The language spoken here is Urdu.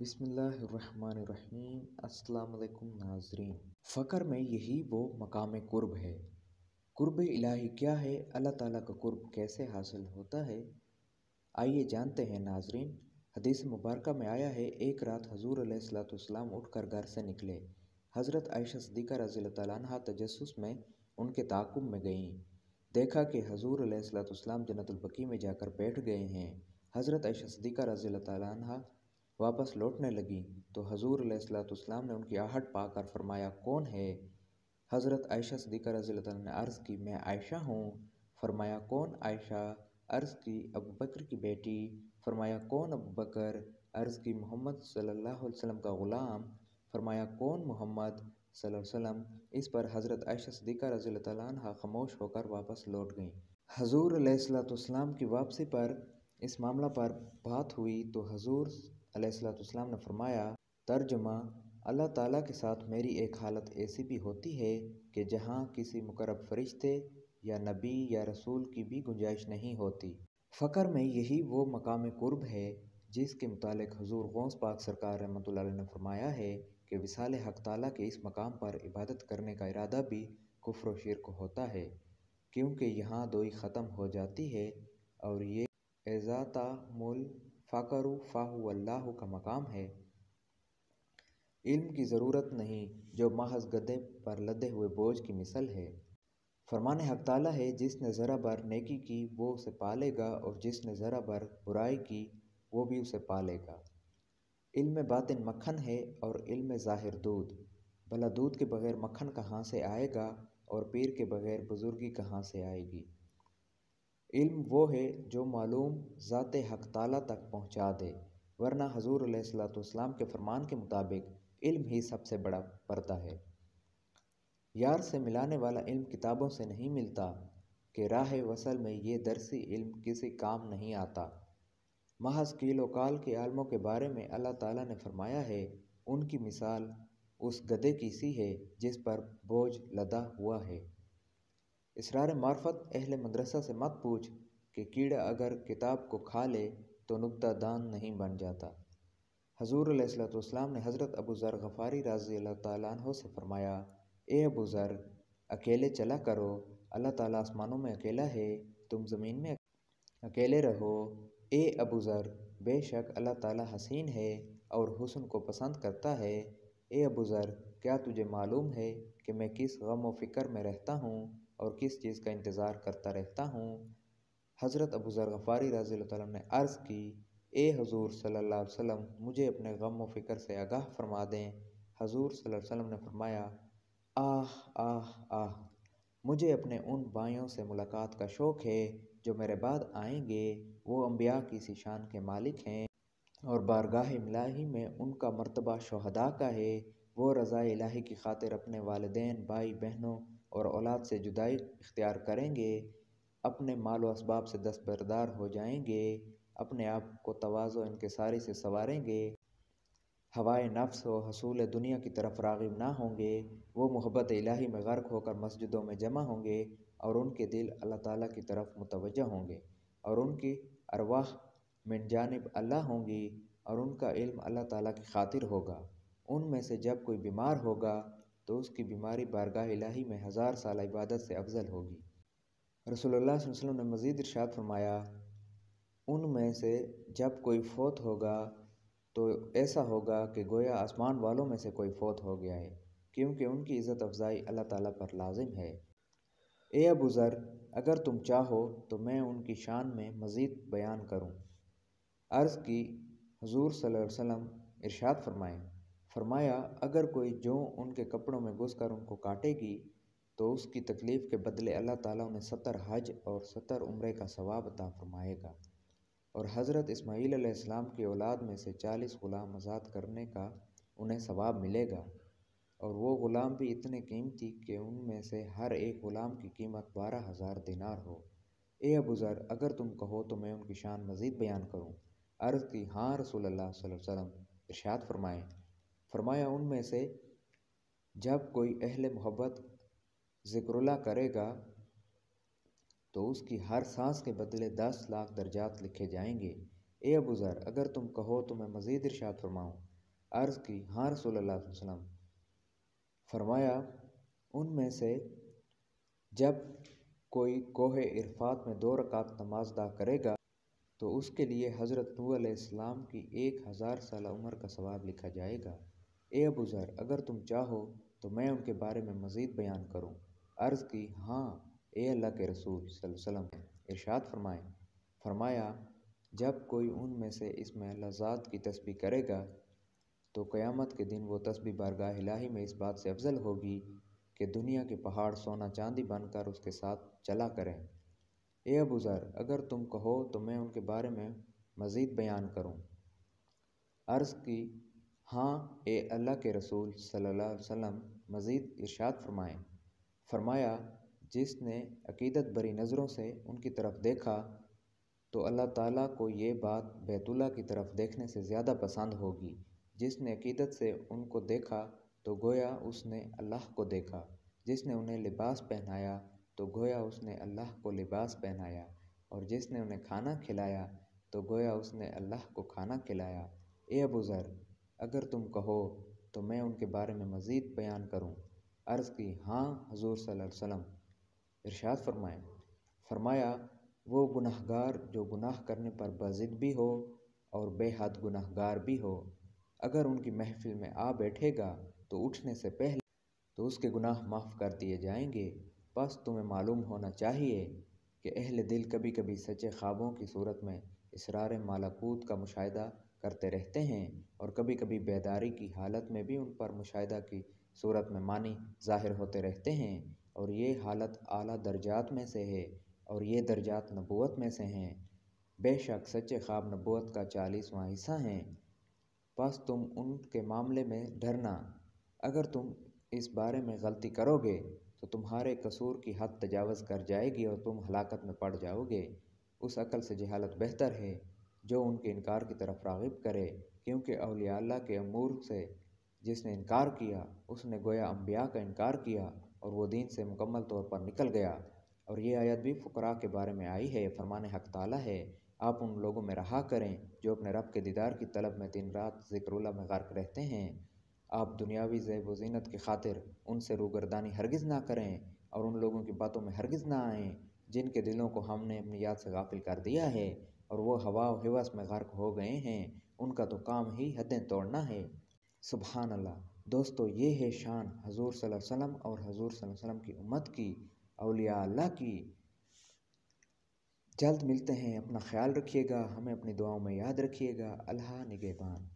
بسم اللہ الرحمن الرحیم۔ السلام علیکم ناظرین۔ فقر میں یہی وہ مقام قرب ہے۔ قرب الہی کیا ہے؟ اللہ تعالیٰ کا قرب کیسے حاصل ہوتا ہے؟ آئیے جانتے ہیں ناظرین۔ حدیث مبارکہ میں آیا ہے، ایک رات حضور علیہ الصلوۃ والسلام اٹھ کر گھر سے نکلے۔ حضرت عائشہ صدیقہ رضی اللہ تعالیٰ عنہا تجسس میں ان کے تعاقب میں گئیں۔ دیکھا کہ حضور علیہ الصلوۃ والسلام جنت البقیع میں جا کر بیٹھ گئے ہیں۔ حضرت عائشہ صدیقہ رضی اللہ تعالیٰ عنہا واپس لوٹنے لگیں تو حضور علیہ الصلوۃ والسلام نے ان کی آہٹ پا کر فرمایا، کون ہے؟ حضرت عائشہ صدیقہ رضی اللہ تعالیٰ نے عرض کی، میں عائشہ ہوں۔ فرمایا، کون عائشہ؟ عرض کی، ابو بکر کی بیٹی۔ فرمایا، کون ابو بکر؟ عرض کی، محمد صلی اللہ علیہ وسلم کا غلام۔ فرمایا، کون محمد صلی اللہ علیہ وسلم؟ اس پر حضرت عائشہ صدیقہ رضی اللہ تعالیٰ عنہا خاموش ہو کر واپس لوٹ گئیں۔ حضور علیہ الصلوۃ والسلام کی واپسی پر اس معاملہ پر بات ہوئی تو حضور علیہ الصلوۃ والسلام نے فرمایا، ترجمہ: اللہ تعالیٰ کے ساتھ میری ایک حالت ایسی بھی ہوتی ہے کہ جہاں کسی مقرب فرشتے یا نبی یا رسول کی بھی گنجائش نہیں ہوتی۔ فقر میں یہی وہ مقام قرب ہے جس کے متعلق حضور غوث پاک سرکار رحمۃ اللہ علیہ نے فرمایا ہے کہ وصال حق تعالیٰ کے اس مقام پر عبادت کرنے کا ارادہ بھی کفر و شرک ہوتا ہے، کیونکہ یہاں دوئی ختم ہو جاتی ہے اور یہ اذا تم الفقر فہو اللہ کا مقام ہے۔ علم کی ضرورت نہیں، جو محض گدھے پر لدے ہوئے بوجھ کی مثل ہے۔ فرمان حق تعالیٰ ہے، جس نے ذرہ بر نیکی کی وہ اسے پالے گا اور جس نے ذرہ بر برائی کی وہ بھی اسے پالے گا۔ علم باطن مکھن ہے اور علم ظاہر دودھ، بھلا دودھ کے بغیر مکھن کہاں سے آئے گا اور پیر کے بغیر بزرگی کہاں سے آئے گی؟ علم وہ ہے جو معلوم ذات حق تعالیٰ تک پہنچا دے، ورنہ حضور علیہ الصلوۃ والسلام کے فرمان کے مطابق علم ہی سب سے بڑا پردہ ہے۔ یار سے ملانے والا علم کتابوں سے نہیں ملتا کہ راہ وصل میں یہ درسی علم کسی کام نہیں آتا۔ محض قیل و قال کے عالموں کے بارے میں اللہ تعالیٰ نے فرمایا ہے، ان کی مثال اس گدھے کی سی ہے جس پر بوجھ لدا ہوا ہے۔ اسرار معرفت اہل مدرسہ سے مت پوچھ کہ کیڑا اگر کتاب کو کھا لے تو نکتہ دان نہیں بن جاتا۔ حضور علیہ الصلوۃ والسلام نے حضرت ابو ذر غفاری رضی اللہ تعالیٰ عنہ سے فرمایا، اے ابو ذر، اکیلے چلا کرو، اللہ تعالیٰ آسمانوں میں اکیلا ہے، تم زمین میں اکیلے رہو۔ اے ابو ذر، بے شک اللہ تعالیٰ حسین ہے اور حسن کو پسند کرتا ہے۔ اے ابو ذر، کیا تجھے معلوم ہے کہ میں کس غم و فکر میں رہتا ہوں اور کس چیز کا انتظار کرتا رہتا ہوں؟ حضرت ابو ذر غفاری رضی اللہ تعالیٰ عنہ نے عرض کی، اے حضور صلی اللہ علیہ وسلم، مجھے اپنے غم و فکر سے آگاہ فرما دیں۔ حضور صلی اللہ علیہ وسلم نے فرمایا، آہ آہ آہ، مجھے اپنے ان بھائیوں سے ملاقات کا شوق ہے جو میرے بعد آئیں گے، وہ انبیاء کی سی شان کے مالک ہیں اور بارگاہ الہی میں ان کا مرتبہ شہداء کا ہے۔ وہ رضا الہی کی خاطر اپنے والدین، بھائی بہنوں اور اولاد سے جدائی اختیار کریں گے، اپنے مال و اسباب سے دستبردار ہو جائیں گے، اپنے آپ کو تواضع و انکساری سے سنواریں گے، ہوائے نفس و حصول دنیا کی طرف راغب نہ ہوں گے، وہ محبت الہی میں غرق ہو کر مسجدوں میں جمع ہوں گے اور ان کے دل اللہ تعالیٰ کی طرف متوجہ ہوں گے اور ان کی ارواح من جانب اللہ ہوں گی اور ان کا علم اللہ تعالیٰ کی خاطر ہوگا۔ ان میں سے جب کوئی بیمار ہوگا تو اس کی بیماری بارگاہ الہی میں 1000 سالہ عبادت سے افضل ہوگی۔ رسول اللہ صلی اللہ علیہ وسلم نے مزید ارشاد فرمایا، ان میں سے جب کوئی فوت ہوگا تو ایسا ہوگا کہ گویا آسمان والوں میں سے کوئی فوت ہو گیا ہے، کیونکہ ان کی عزت افزائی اللہ تعالیٰ پر لازم ہے۔ اے ابو ذر، اگر تم چاہو تو میں ان کی شان میں مزید بیان کروں۔ عرض کی، حضور صلی اللہ علیہ وسلم ارشاد فرمایا، اگر کوئی جوں ان کے کپڑوں میں گھس کر ان کو کاٹے گی تو اس کی تکلیف کے بدلے اللہ تعالیٰ انہیں 70 حج اور 70 عمرے کا ثواب عطا فرمائے گا، اور حضرت اسماعیل علیہ السلام کی اولاد میں سے 40 غلام آزاد کرنے کا انہیں ثواب ملے گا، اور وہ غلام بھی اتنے قیمتی کہ ان میں سے ہر ایک غلام کی قیمت 12,000 دینار ہو۔ اے ابو ذر، اگر تم کہو تو میں ان کی شان مزید بیان کروں۔ عرض کی، ہاں رسول اللہ صلی اللہ علیہ وسلم، ارشاد فرمایا، ان میں سے جب کوئی اہل محبت ذکر اللہ کرے گا تو اس کی ہر سانس کے بدلے 10 لاکھ درجات لکھے جائیں گے، اے ابو ذر اگر تم کہو تو میں مزید ارشاد فرماؤں؟ عرض کی ہاں رسول اللہ صلی اللہ علیہ وسلم۔ فرمایا ان میں سے جب کوئی کوہ عرفات میں 2 رکعت نماز ادا کرے گا تو اس کے لیے حضرت نوح علیہ السلام کی 1000 سالہ عمر کا ثواب لکھا جائے گا۔ اے ابو ذر اگر تم چاہو تو میں ان کے بارے میں مزید بیان کروں؟ عرض کی ہاں اے اللہ کے رسول صلی اللہ علیہ وسلم۔ ارشاد فرمایا جب کوئی ان میں سے اس میں اللہ ذات کی تسبیح کرے گا تو قیامت کے دن وہ تسبیح بارگاہ الہی میں اس بات سے افضل ہوگی کہ دنیا کے پہاڑ سونا چاندی بن کر اس کے ساتھ چلا کریں۔ اے ابو ذر اگر تم کہو تو میں ان کے بارے میں مزید بیان کروں؟ عرض کی ہاں اے اللہ کے رسول صلی اللہ علیہ وسلم۔ مزید ارشاد فرمایا جس نے عقیدت بری نظروں سے ان کی طرف دیکھا تو اللہ تعالیٰ کو یہ بات بیت اللہ کی طرف دیکھنے سے زیادہ پسند ہوگی۔ جس نے عقیدت سے ان کو دیکھا تو گویا اس نے اللہ کو دیکھا۔ جس نے انہیں لباس پہنایا تو گویا اس نے اللہ کو لباس پہنایا، اور جس نے انہیں کھانا کھلایا تو گویا اس نے اللہ کو کھانا کھلایا۔ اے ابو ذر اگر تم کہو تو میں ان کے بارے میں مزید بیان کروں؟ عرض کی ہاں حضور صلی اللہ علیہ وسلم۔ ارشاد فرمایا وہ گناہگار جو گناہ کرنے پر باضد بھی ہو اور بے حد گناہگار بھی ہو، اگر ان کی محفل میں آ بیٹھے گا تو اٹھنے سے پہلے تو اس کے گناہ معاف کر دیے جائیں گے۔ بس تمہیں معلوم ہونا چاہیے کہ اہل دل کبھی کبھی سچے خوابوں کی صورت میں اسرار ملکوت کا مشاہدہ کرتے رہتے ہیں، اور کبھی کبھی بیداری کی حالت میں بھی ان پر مشاہدہ کی صورت میں معنی ظاہر ہوتے رہتے ہیں، اور یہ حالت اعلیٰ درجات میں سے ہے اور یہ درجات نبوت میں سے ہیں۔ بے شک سچے خواب نبوت کا 40واں حصہ ہیں۔ بس تم ان کے معاملے میں ڈرنا، اگر تم اس بارے میں غلطی کرو گے تو تمہارے قصور کی حد تجاوز کر جائے گی اور تم ہلاکت میں پڑ جاؤ گے۔ اس عقل سے جہالت بہتر ہے جو ان کے انکار کی طرف راغب کرے، کیونکہ اولیاء اللہ کے امور سے جس نے انکار کیا اس نے گویا انبیاء کا انکار کیا اور وہ دین سے مکمل طور پر نکل گیا۔ اور یہ آیت بھی فقراء کے بارے میں آئی ہے۔ فرمان حق تعالیٰ ہے آپ ان لوگوں میں رہا کریں جو اپنے رب کے دیدار کی طلب میں دن رات ذکر اللہ میں غرق رہتے ہیں۔ آپ دنیاوی زیب و زینت کی خاطر ان سے روگردانی ہرگز نہ کریں اور ان لوگوں کی باتوں میں ہرگز نہ آئیں جن کے دلوں کو ہم نے اپنی یاد سے غافل کر دیا ہے اور وہ ہوا و ہوس میں غرق ہو گئے ہیں۔ ان کا تو کام ہی حدیں توڑنا ہے۔ سبحان اللہ۔ دوستو یہ ہے شان حضور صلی اللہ علیہ وسلم اور حضور صلی اللہ علیہ وسلم کی امت کی، اولیاء اللہ کی۔ جلد ملتے ہیں، اپنا خیال رکھیے گا، ہمیں اپنی دعاؤں میں یاد رکھیے گا۔ اللہ نگہبان۔